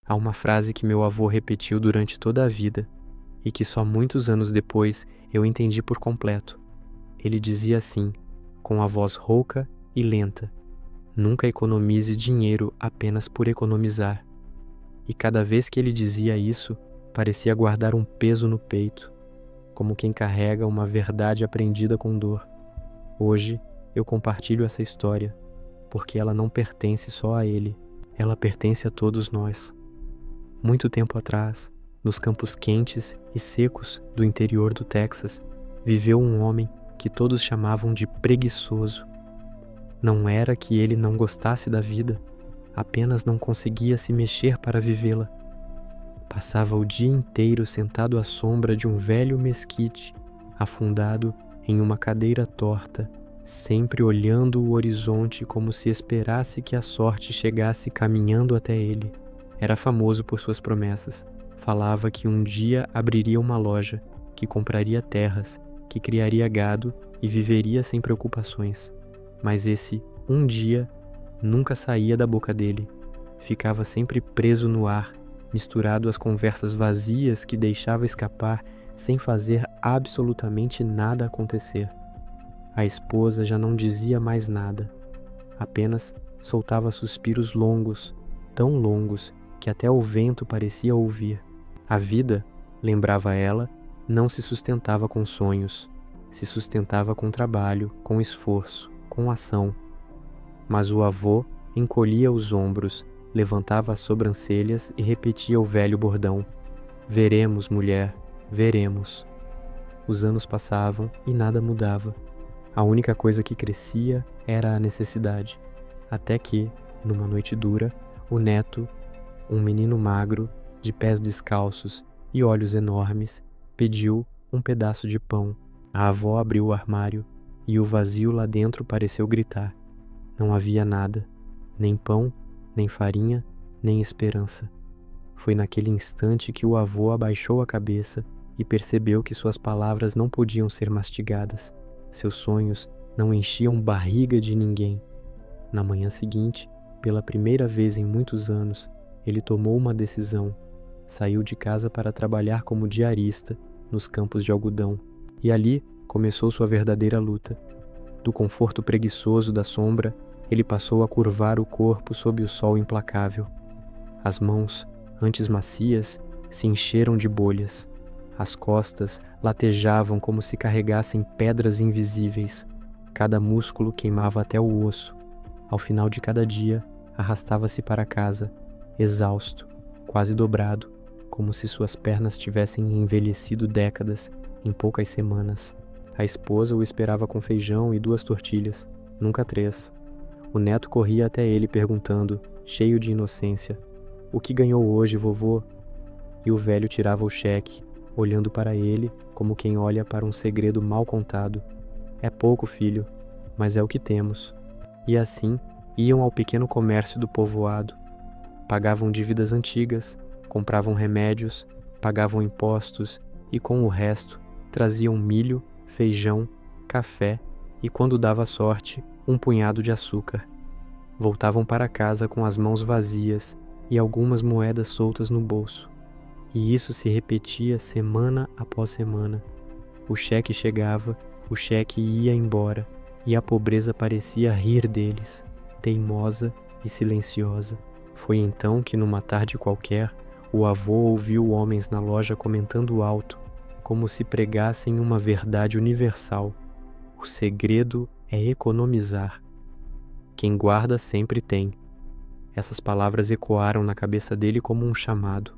Há uma frase que meu avô repetiu durante toda a vida e que só muitos anos depois eu entendi por completo. Ele dizia assim, com a voz rouca e lenta: nunca economize dinheiro apenas por economizar. E cada vez que ele dizia isso, parecia guardar um peso no peito, como quem carrega uma verdade aprendida com dor. Hoje eu compartilho essa história, porque ela não pertence só a ele, ela pertence a todos nós. Muito tempo atrás, nos campos quentes e secos do interior do Texas, viveu um homem que todos chamavam de preguiçoso. Não era que ele não gostasse da vida, apenas não conseguia se mexer para vivê-la. Passava o dia inteiro sentado à sombra de um velho mesquite, afundado em uma cadeira torta, sempre olhando o horizonte como se esperasse que a sorte chegasse caminhando até ele. Era famoso por suas promessas. Falava que um dia abriria uma loja, que compraria terras, que criaria gado e viveria sem preocupações. Mas esse um dia nunca saía da boca dele. Ficava sempre preso no ar, misturado às conversas vazias que deixava escapar sem fazer absolutamente nada acontecer. A esposa já não dizia mais nada, apenas soltava suspiros longos, tão longos que até o vento parecia ouvir. A vida, lembrava ela, não se sustentava com sonhos, se sustentava com trabalho, com esforço, com ação. Mas o avô encolhia os ombros, levantava as sobrancelhas e repetia o velho bordão: veremos, mulher, veremos. Os anos passavam e nada mudava. A única coisa que crescia era a necessidade. Até que, numa noite dura, o neto, um menino magro, de pés descalços e olhos enormes, pediu um pedaço de pão. A avó abriu o armário e o vazio lá dentro pareceu gritar. Não havia nada, nem pão, nem farinha, nem esperança. Foi naquele instante que o avô abaixou a cabeça e percebeu que suas palavras não podiam ser mastigadas. Seus sonhos não enchiam barriga de ninguém. Na manhã seguinte, pela primeira vez em muitos anos, ele tomou uma decisão. Saiu de casa para trabalhar como diarista nos campos de algodão. E ali começou sua verdadeira luta. Do conforto preguiçoso da sombra, ele passou a curvar o corpo sob o sol implacável. As mãos, antes macias, se encheram de bolhas. As costas latejavam como se carregassem pedras invisíveis. Cada músculo queimava até o osso. Ao final de cada dia, arrastava-se para casa, exausto, quase dobrado, como se suas pernas tivessem envelhecido décadas em poucas semanas. A esposa o esperava com feijão e 2 tortilhas, nunca 3. O neto corria até ele perguntando, cheio de inocência: "O que ganhou hoje, vovô?" E o velho tirava o cheque, olhando para ele como quem olha para um segredo mal contado. "É pouco, filho, mas é o que temos." E assim iam ao pequeno comércio do povoado. Pagavam dívidas antigas, compravam remédios, pagavam impostos e com o resto traziam milho, feijão, café e, quando dava sorte, um punhado de açúcar. Voltavam para casa com as mãos vazias e algumas moedas soltas no bolso. E isso se repetia semana após semana. O cheque chegava, o cheque ia embora, e a pobreza parecia rir deles, teimosa e silenciosa. Foi então que, numa tarde qualquer, o avô ouviu homens na loja comentando alto, como se pregassem uma verdade universal: o segredo é economizar. Quem guarda sempre tem. Essas palavras ecoaram na cabeça dele como um chamado.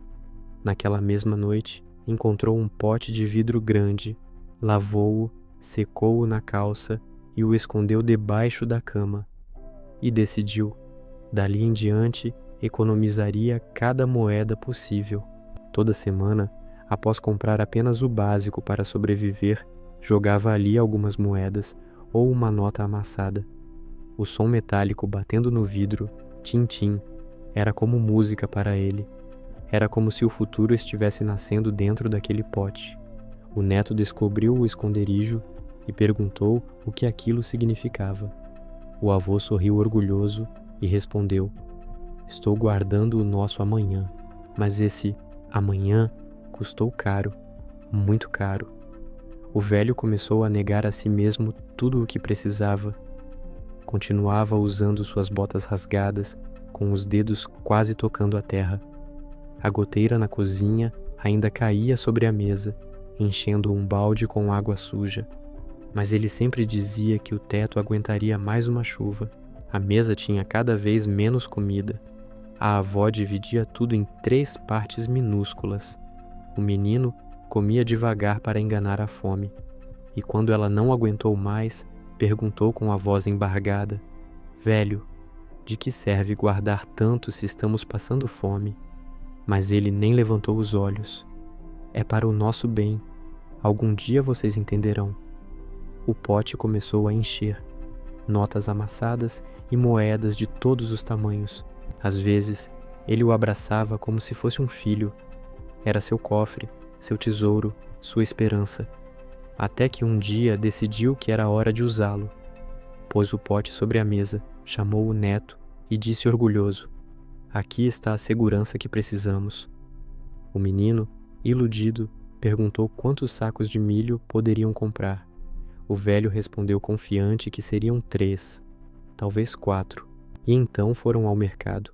Naquela mesma noite, encontrou um pote de vidro grande, lavou-o, secou-o na calça e o escondeu debaixo da cama. E decidiu, dali em diante, economizaria cada moeda possível. Toda semana, após comprar apenas o básico para sobreviver, jogava ali algumas moedas ou uma nota amassada. O som metálico batendo no vidro, tim-tim, era como música para ele. Era como se o futuro estivesse nascendo dentro daquele pote. O neto descobriu o esconderijo e perguntou o que aquilo significava. O avô sorriu orgulhoso e respondeu: "Estou guardando o nosso amanhã." Mas esse amanhã custou caro, muito caro. O velho começou a negar a si mesmo tudo o que precisava. Continuava usando suas botas rasgadas, com os dedos quase tocando a terra. A goteira na cozinha ainda caía sobre a mesa, enchendo um balde com água suja. Mas ele sempre dizia que o teto aguentaria mais uma chuva. A mesa tinha cada vez menos comida. A avó dividia tudo em 3 partes minúsculas. O menino comia devagar para enganar a fome. E quando ela não aguentou mais, perguntou com a voz embargada: "Velho, de que serve guardar tanto se estamos passando fome?" Mas ele nem levantou os olhos. "É para o nosso bem. Algum dia vocês entenderão." O pote começou a encher. Notas amassadas e moedas de todos os tamanhos. Às vezes, ele o abraçava como se fosse um filho. Era seu cofre, seu tesouro, sua esperança. Até que um dia decidiu que era hora de usá-lo. Pôs o pote sobre a mesa, chamou o neto e disse orgulhoso: "Aqui está a segurança que precisamos." O menino, iludido, perguntou quantos sacos de milho poderiam comprar. O velho respondeu confiante que seriam 3, talvez 4, e então foram ao mercado.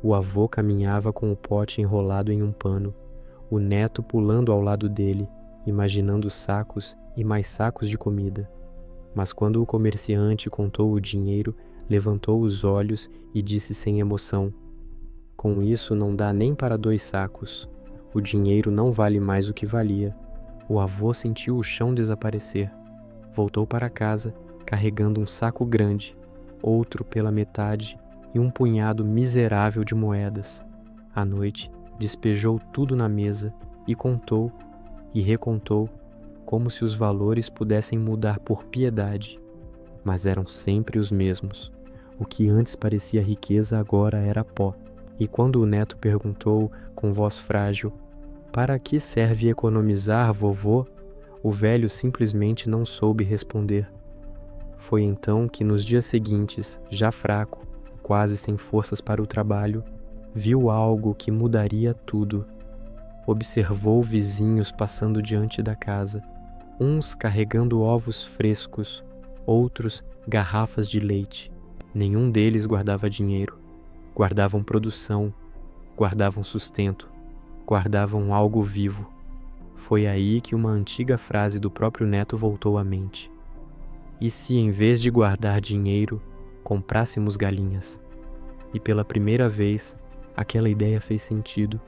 O avô caminhava com o pote enrolado em um pano, o neto pulando ao lado dele, imaginando sacos e mais sacos de comida. Mas quando o comerciante contou o dinheiro, levantou os olhos e disse sem emoção: "Com isso não dá nem para 2 sacos. O dinheiro não vale mais o que valia." O avô sentiu o chão desaparecer. Voltou para casa, carregando um saco grande, outro pela metade e um punhado miserável de moedas. À noite, despejou tudo na mesa e contou e recontou, como se os valores pudessem mudar por piedade. Mas eram sempre os mesmos. O que antes parecia riqueza agora era pó. E quando o neto perguntou, com voz frágil: "Para que serve economizar, vovô?" O velho simplesmente não soube responder. Foi então que nos dias seguintes, já fraco, quase sem forças para o trabalho, viu algo que mudaria tudo. Observou vizinhos passando diante da casa, uns carregando ovos frescos, outros garrafas de leite. Nenhum deles guardava dinheiro. Guardavam produção, guardavam sustento, guardavam algo vivo. Foi aí que uma antiga frase do próprio neto voltou à mente: "E se, em vez de guardar dinheiro, comprássemos galinhas?" E pela primeira vez, aquela ideia fez sentido.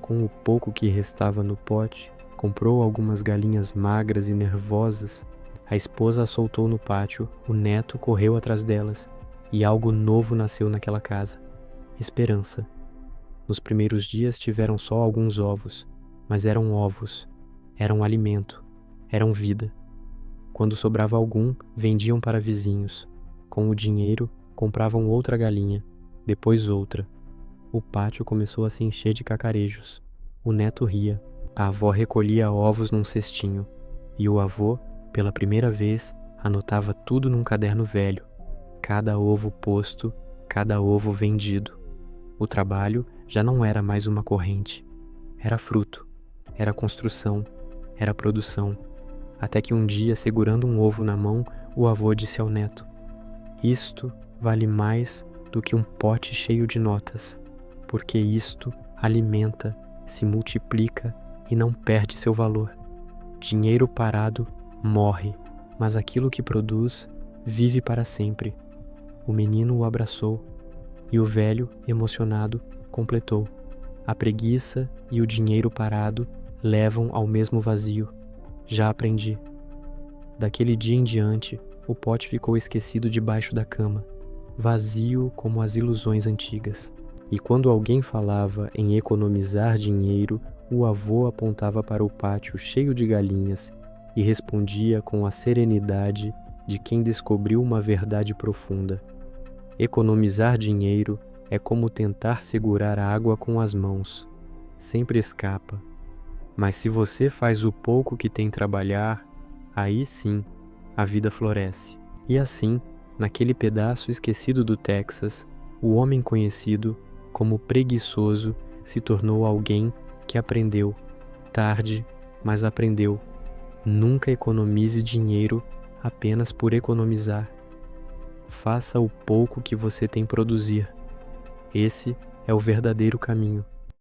Com o pouco que restava no pote, comprou algumas galinhas magras e nervosas. A esposa as soltou no pátio, o neto correu atrás delas, e algo novo nasceu naquela casa: esperança. Nos primeiros dias tiveram só alguns ovos, mas eram ovos, eram alimento, eram vida. Quando sobrava algum, vendiam para vizinhos. Com o dinheiro, compravam outra galinha, depois outra. O pátio começou a se encher de cacarejos. O neto ria. A avó recolhia ovos num cestinho. E o avô, pela primeira vez, anotava tudo num caderno velho. Cada ovo posto, cada ovo vendido. O trabalho já não era mais uma corrente. Era fruto, era construção, era produção. Até que um dia, segurando um ovo na mão, o avô disse ao neto: "Isto vale mais do que um pote cheio de notas, porque isto alimenta, se multiplica e não perde seu valor. Dinheiro parado morre, mas aquilo que produz vive para sempre." O menino o abraçou e o velho, emocionado, completou: "A preguiça e o dinheiro parado levam ao mesmo vazio. Já aprendi." Daquele dia em diante, o pote ficou esquecido debaixo da cama, vazio como as ilusões antigas. E quando alguém falava em economizar dinheiro, o avô apontava para o pátio cheio de galinhas e respondia com a serenidade de quem descobriu uma verdade profunda: economizar dinheiro é como tentar segurar a água com as mãos. Sempre escapa. Mas se você faz o pouco que tem trabalhar, aí sim a vida floresce. E assim, naquele pedaço esquecido do Texas, o homem conhecido como preguiçoso se tornou alguém que aprendeu, tarde, mas aprendeu. Nunca economize dinheiro apenas por economizar. Faça o pouco que você tem produzir. Esse é o verdadeiro caminho.